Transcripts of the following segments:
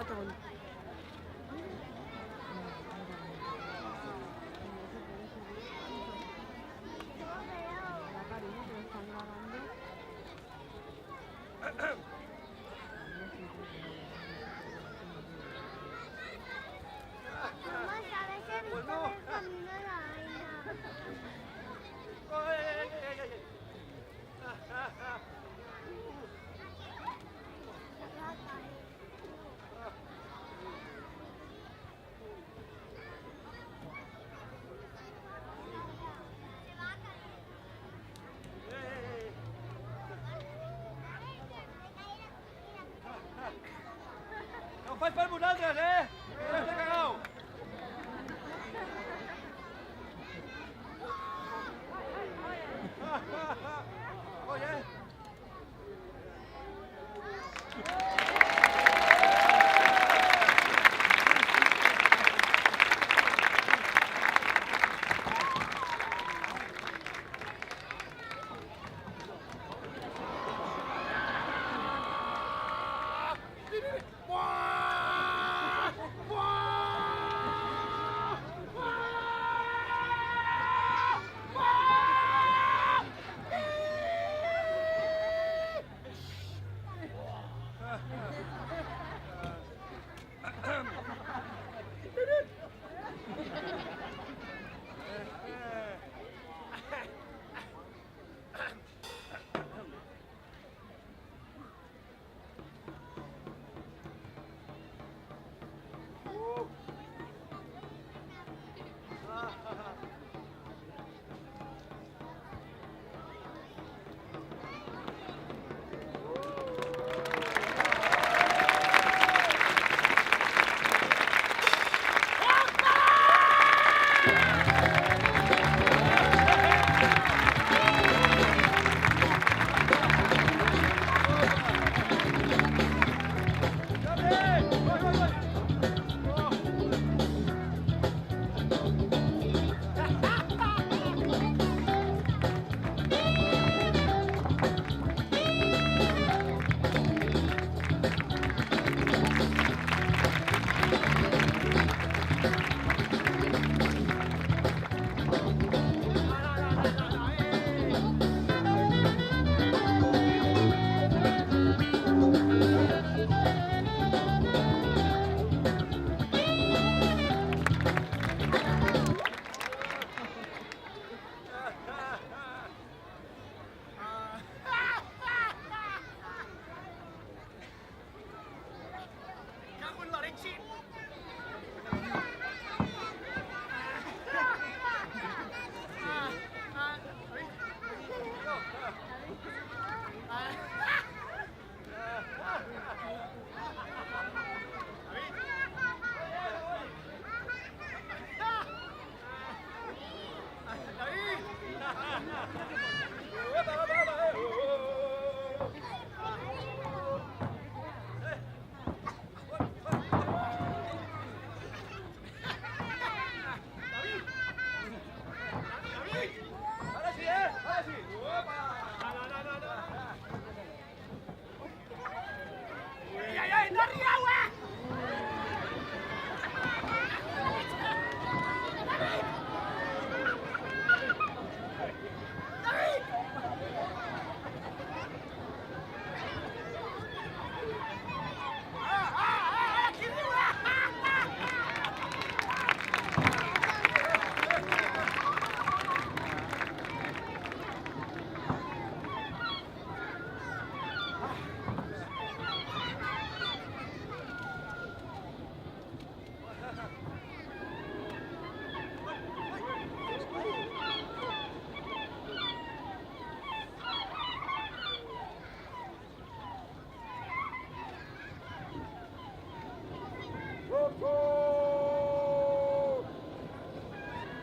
maratón. La Karina que lo están grabando. Mamá, ¿sabes que he visto el camino de la vaina? No faig per vosaltres, Que ja està cagau! Oye!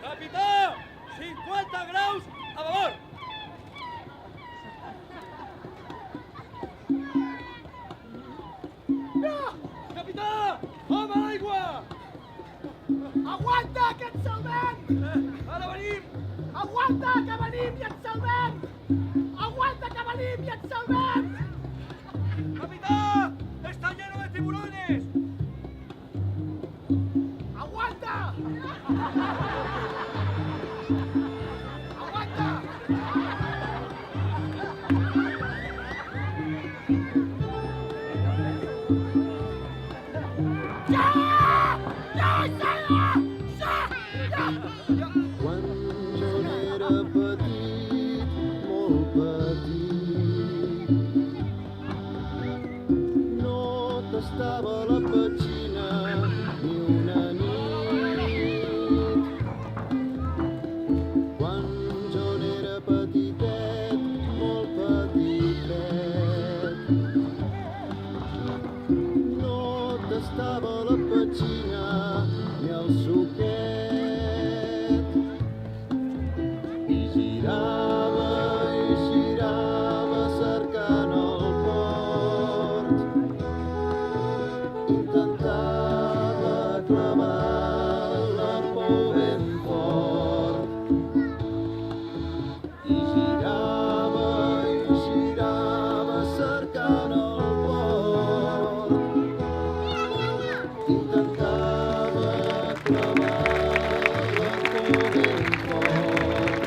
Capità! 50 graus a favor! Capità! Home a l'aigua! Aguanta, que et salvem! Ara venim! Aguanta, que venim i et salvem! Aguanta, que venim i et salvem! Capità! Está lleno de tiburones! petxina ni una nit. Quan jo n'era petitet, molt petitet, no tastava la petxina ni el suquet. I girava cercant el port. Intentava clavar l'arpó ben fort. I girava cercant el port. Intentava clavar l'arpó ben fort.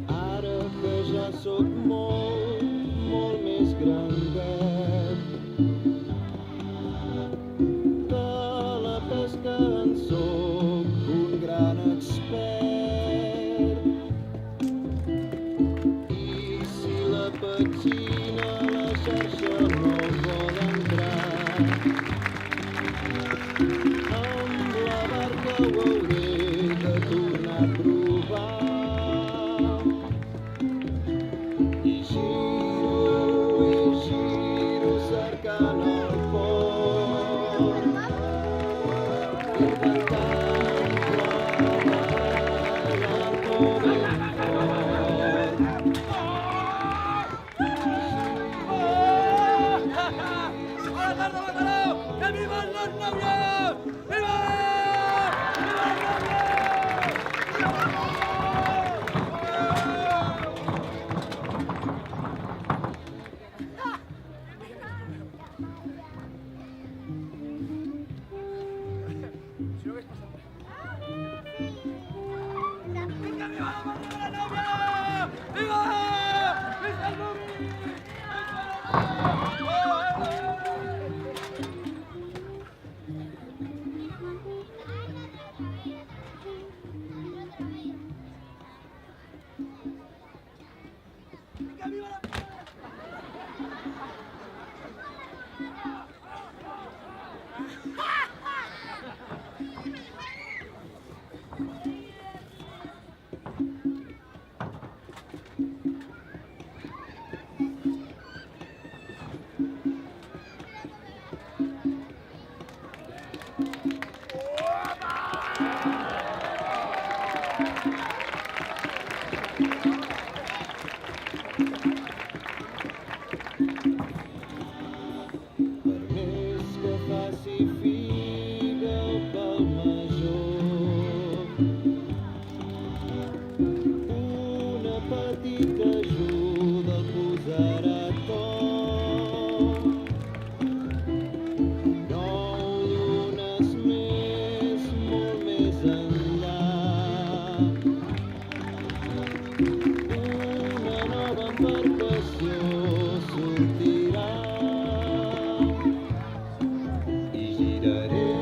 Ara que ja sóc molt més grandet, de la pesca en sóc un gran expert. I si la petxina a la xarxa no vol entrar, amb la barca ho hauré de tornar a provar. I giro cercant el port. Intentant clavar l'arpó ben fort. ¡Hola, tarde, Mataró! ¡Que vivan los novios! ¡Viva! ¡Viva los novios! ¡Venga, viva la madre de la novia! ¡Viva! ¡Viva el novio! ¡Venga, viva la... Per més que faci figa pel major, una petita ajuda el posarà a to. Nou llunes més, molt més enllà, una nova embarcació sortirà. I giraré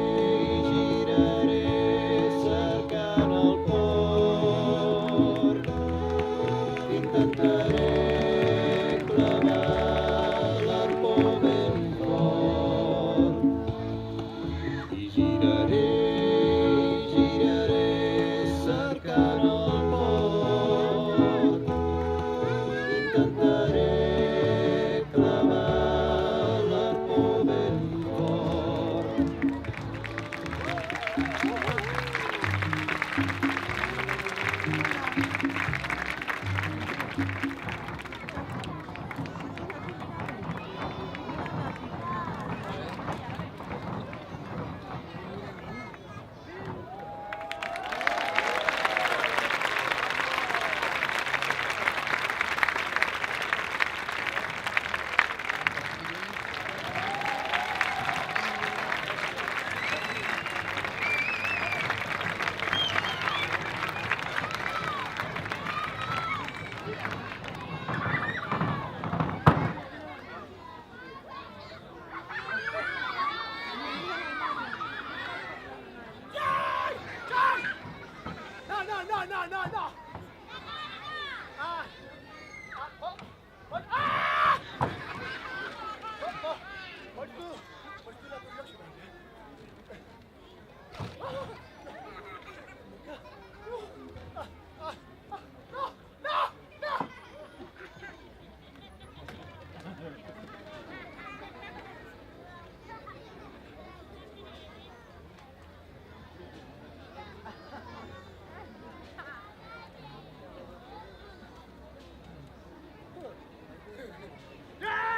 cercant el port. intentaré clavar l'arpó ben fort i giraré cercant el port. Intentaré clavar l'arpó ben fort. No.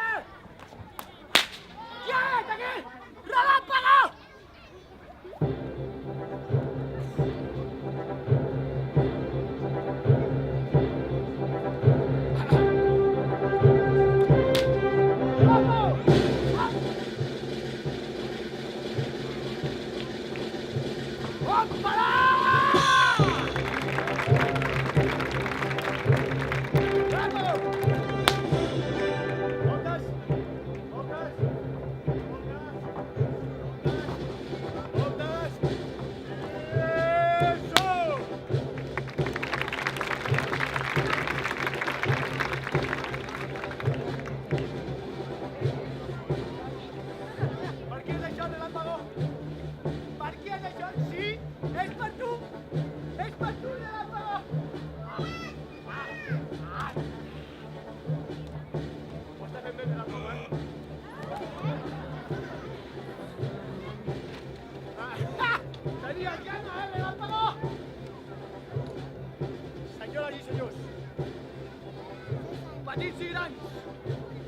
Petits i grans,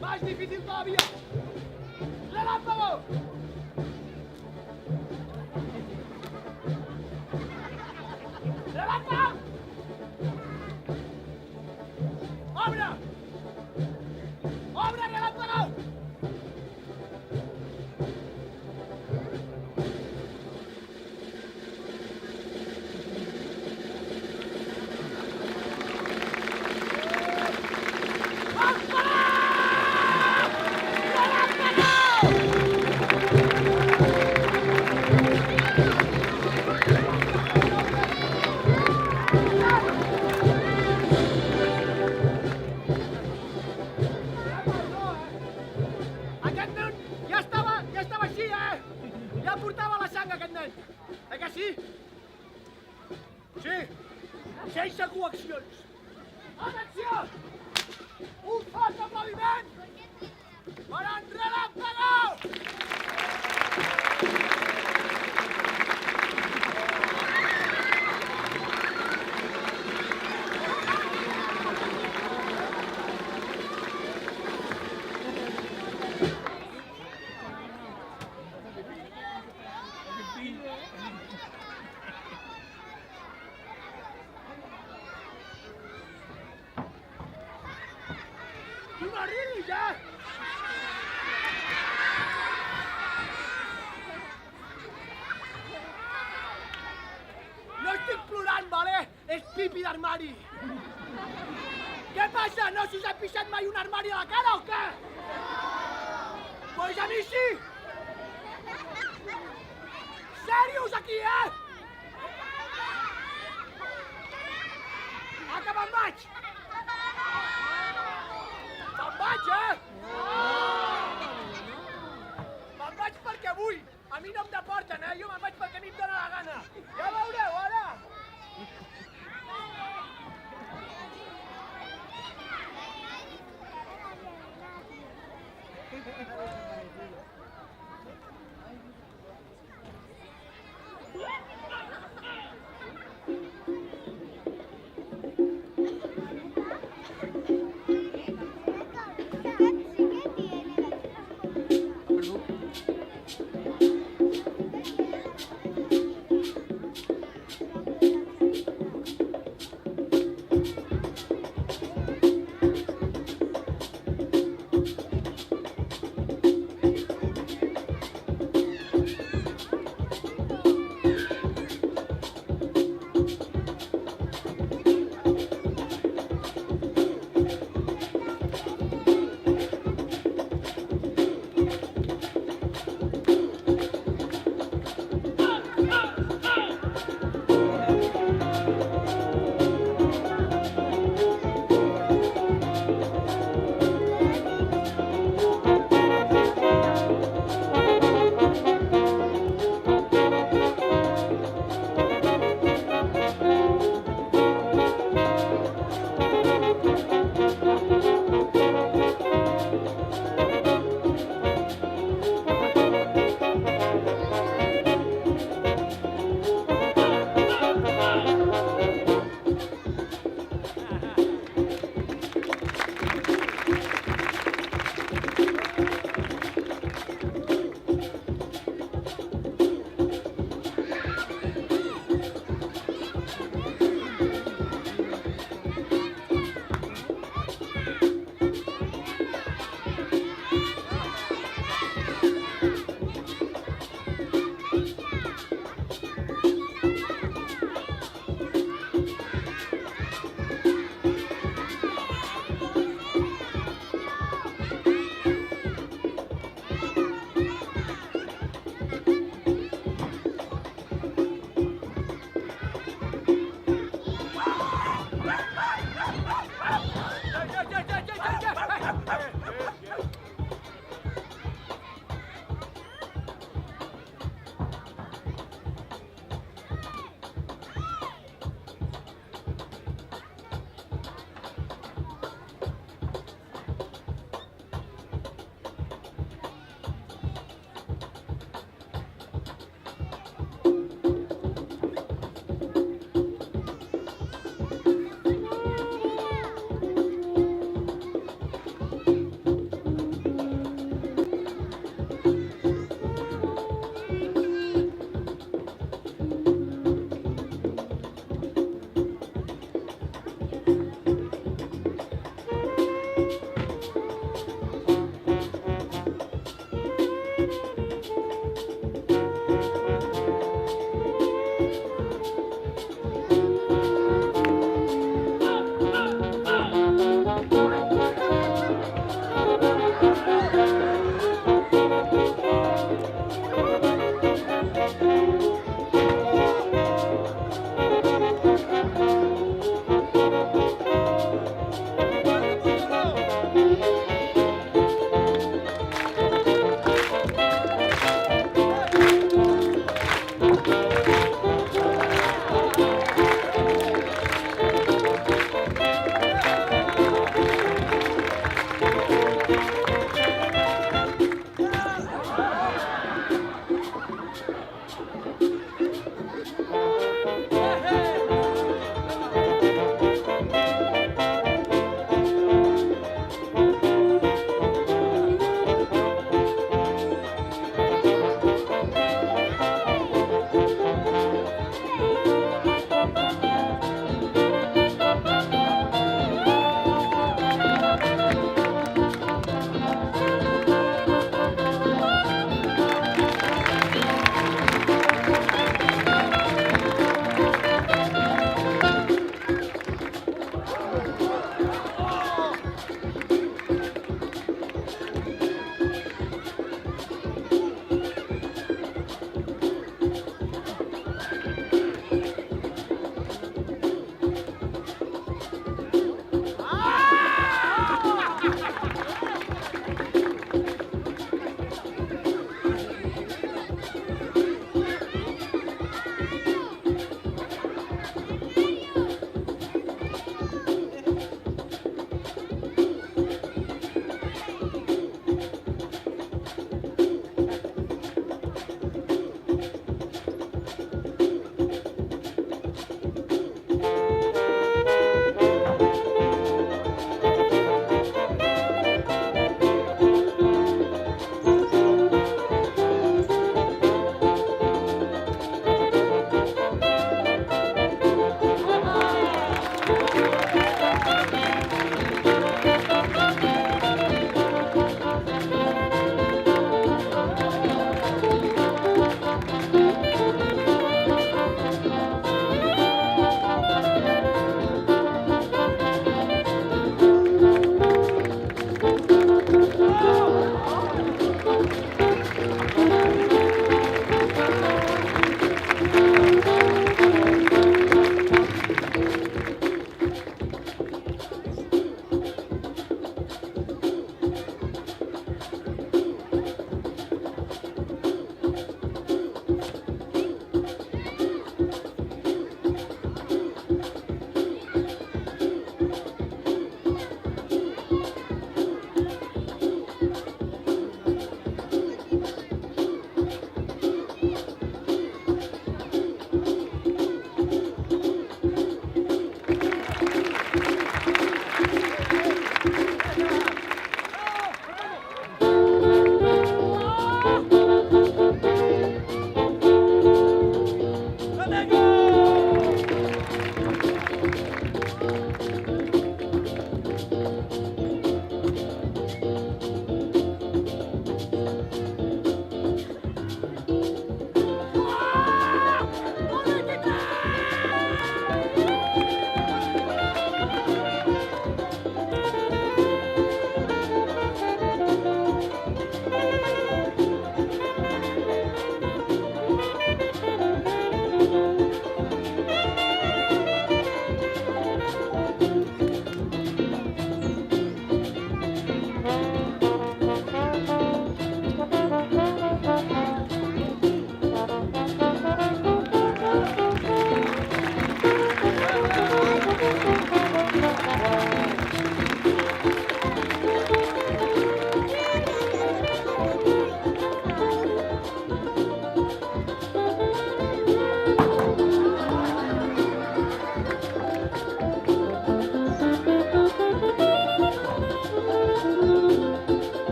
más difícil todavía. ¡Relámpago! ¡Relámpago! ¡Obra! ¡Obra, relámpago! Sense coaccions. Atenció! Un fort aplaudiment per en Relámpago! ¡No arribis, ja! No estic plorant, vale? És pipi d'armari. Què passa? No s'us ha pixat mai un armari a la cara o què? Pues a mi sí! Serios aquí, Acabant maig! avui a mi no em deporten, jo me'n vaig pel que a mi em dóna la gana. Ja veureu, ara!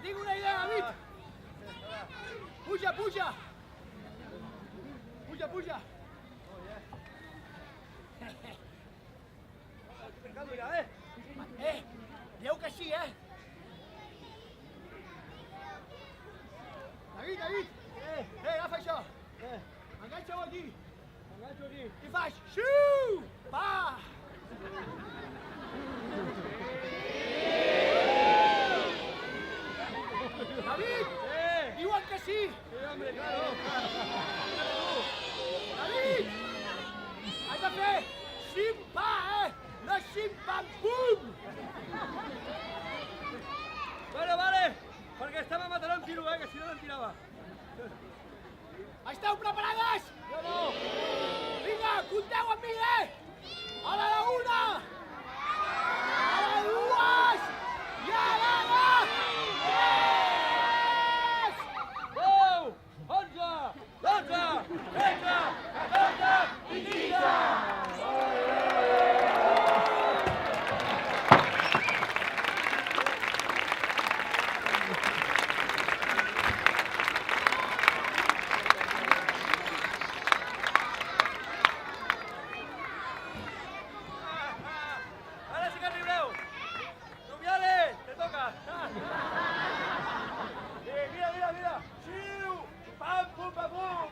Que tinc una idea, David! Puja, puja! Puja, puja! Dieu que sí, David, David! Agafa això! Enganxa-ho aquí! Enganxo aquí. I fas... Xiu! Va! David! Diuen que sí! Sí, hombre, claro. David! Has de fer xim-pa, no xim-pam-pum! Bueno, vale. Perquè estava matant un tiro, que si no l'en tirava. Esteu preparades? No. Vinga, compteu amb mi, A la de una! A la de dues! I a la de... 10, 11, 12, 13, 14 i 15! Ara sí que riureu! Rubiales, te toca! Mira! Xiu! Pam, pum, pam, pum!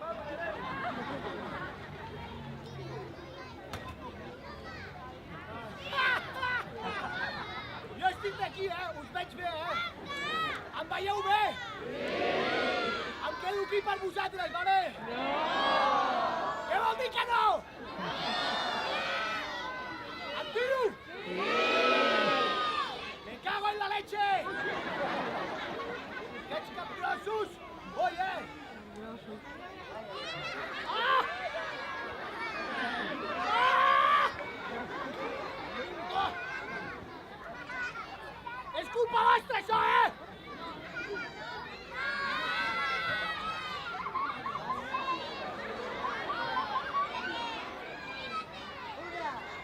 Jo estic d'aquí, us veig bé, Em veieu bé? Em quedo aquí per vosaltres, vale? No! Què vol dir que no? Em tiro? Me cago en la leche! Aquests capgrossos! Oye! Ah! Ah! És culpa vostra, això,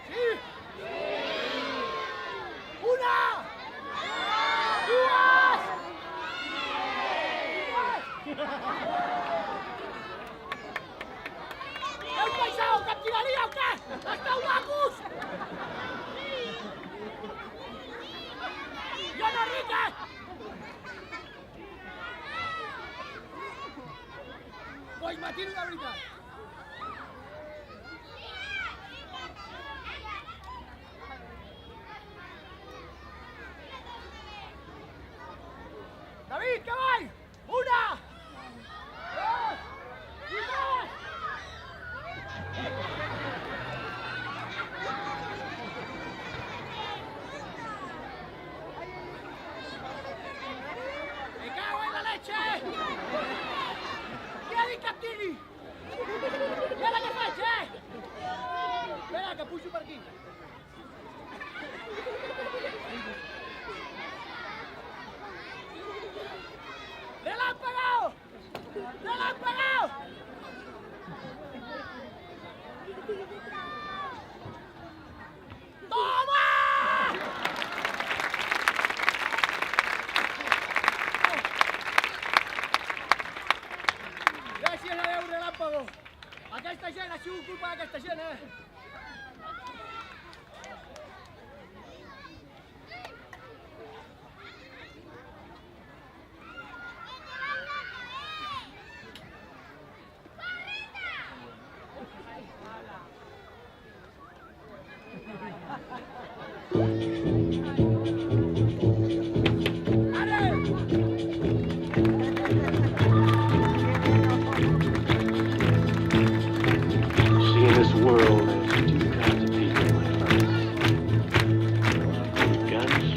Sí! Una! Dues! Heu pensat que em tiraria o què? Esteu macos! Jo no ric, Pues m'atiro de veritat. David, cavall! Una! Dos! I tres! Me cago en la leche! Què ha dit que et tiri? I ara què faig, Espera, que pujo per aquí. ¡Relámpago! ¡Relámpago! ¡Toma! Gràcies a Déu, relàmpago. Aquesta gent ha sigut culpa d'aquesta gent, See, in this world, there's two kinds of people, my friend. With guns.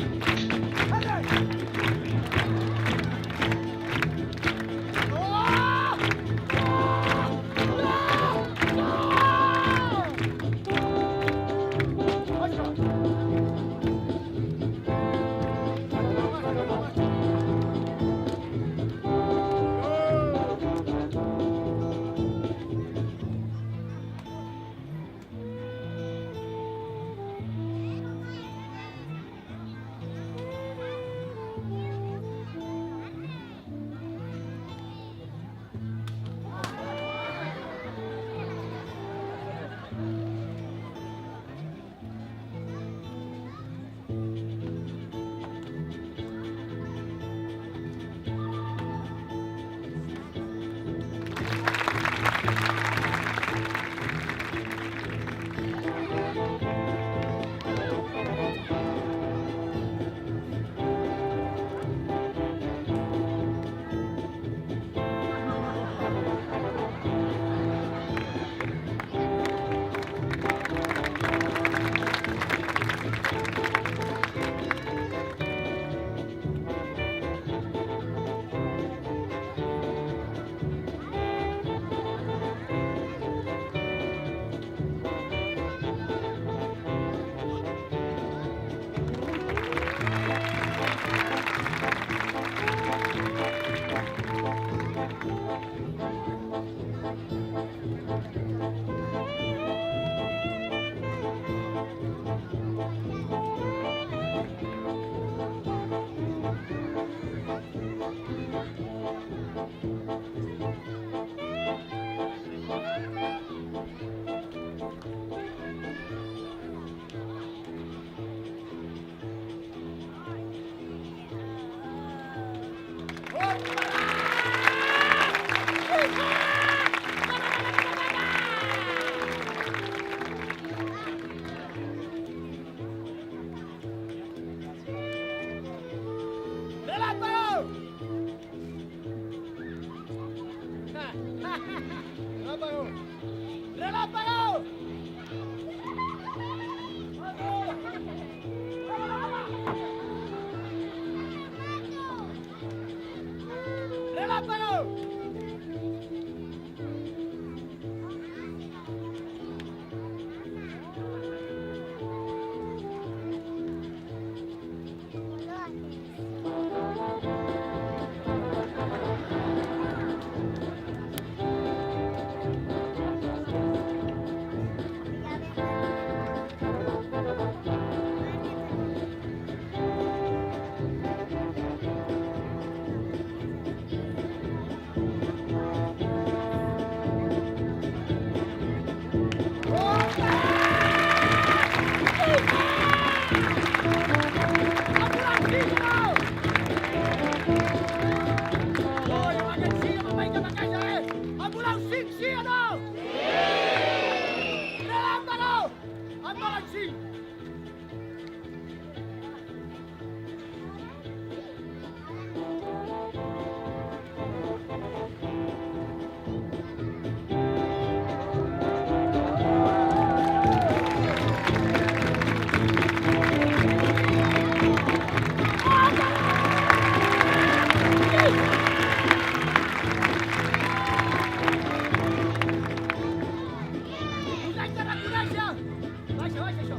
faig això.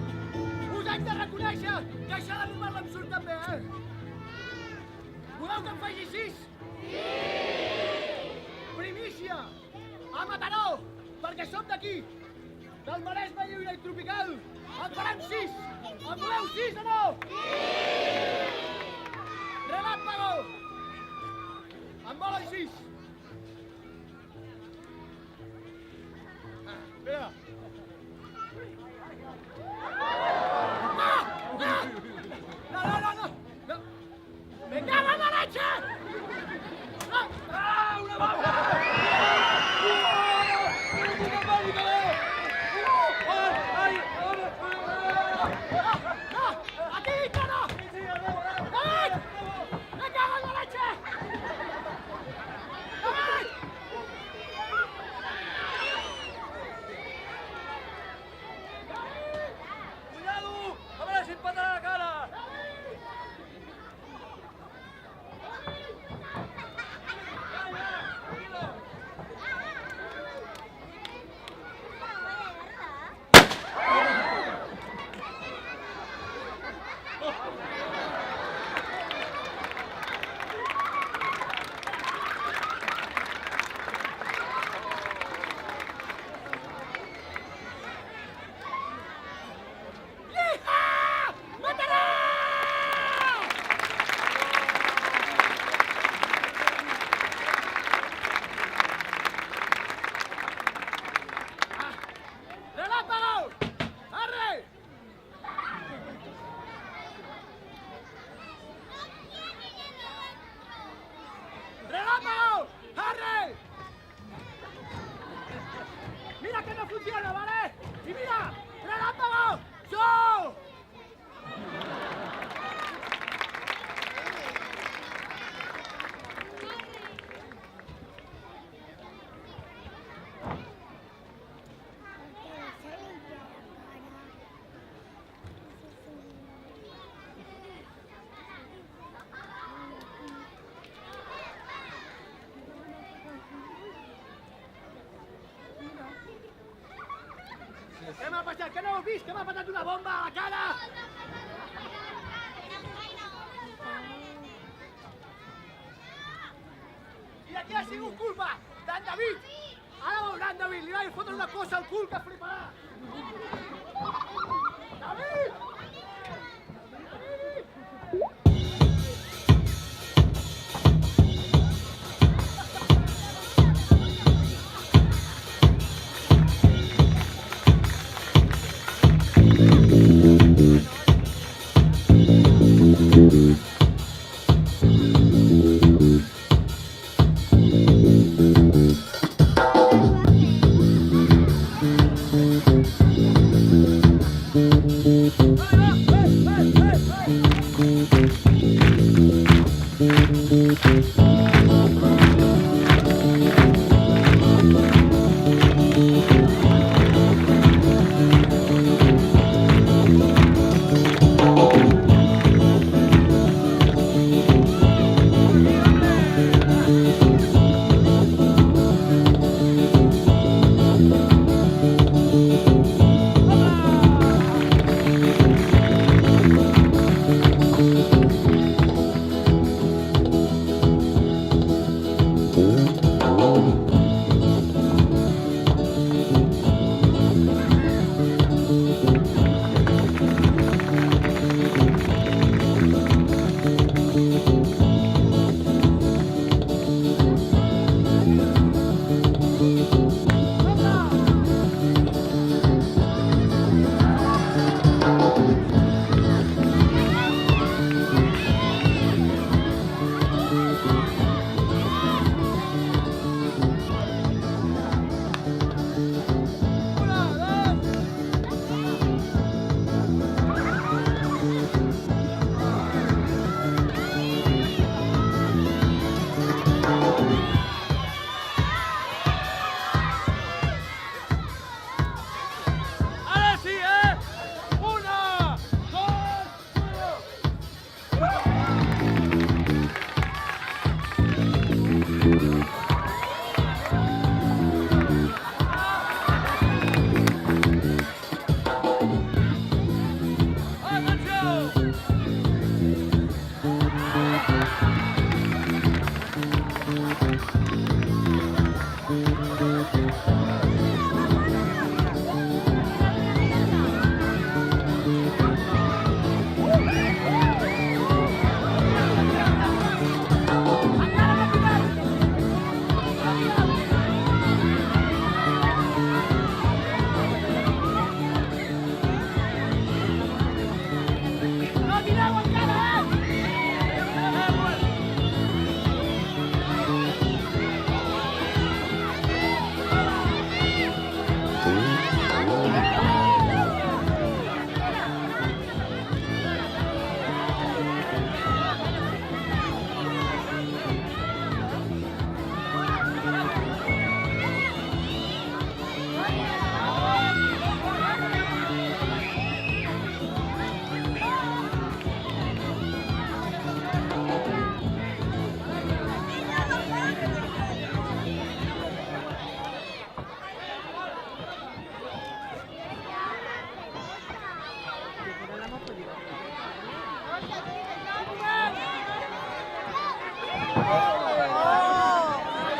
Us haig de reconèixer que això de animar-la em surt també, Voleu que em faci així? Sí! Primícia! A Mataró! Perquè som d'aquí! Del Maresme lliure i tropical! En farem 6! En voleu 6 o no? Sí! Relàmpago! En volen 6! Mira! No! ¡Me cago en la leche! ¡No! ¡Una bomba! ¡No! ¡Aquí, cara! ¡David! ¡Me cago en la leche! ¡David! ¡Cuidado! ¡A ver si empata la cara! ¡Mira que no funciona, ¿vale? ¡Y mira! ¡Relámpago! ¡Yo! Què m'ha passat? Que no ho heu vist? Que m'ha patat una bomba a la cara! I de qui ha sigut culpa? D'en David! Ara veuran, David, li vaig fotre una cosa al cul que fliparà! David!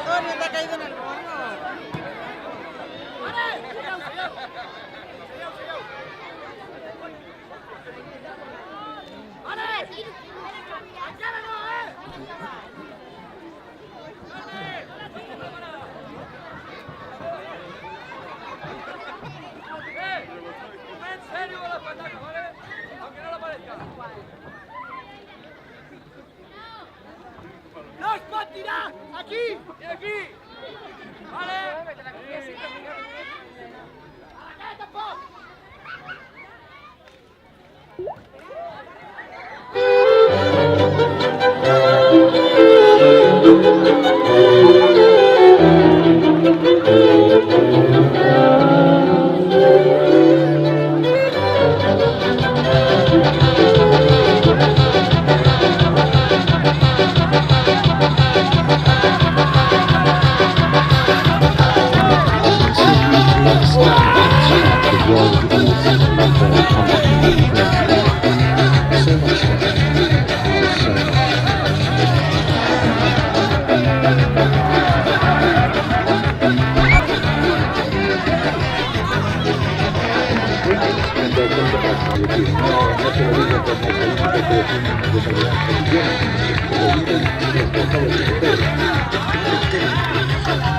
Tony te ha caído en el horno. En serio con la pataca, ¿vale? Aunque no lo parezca. No es pot tirar! Aquí! Y aquí. ¿Vale? Tampoc! No,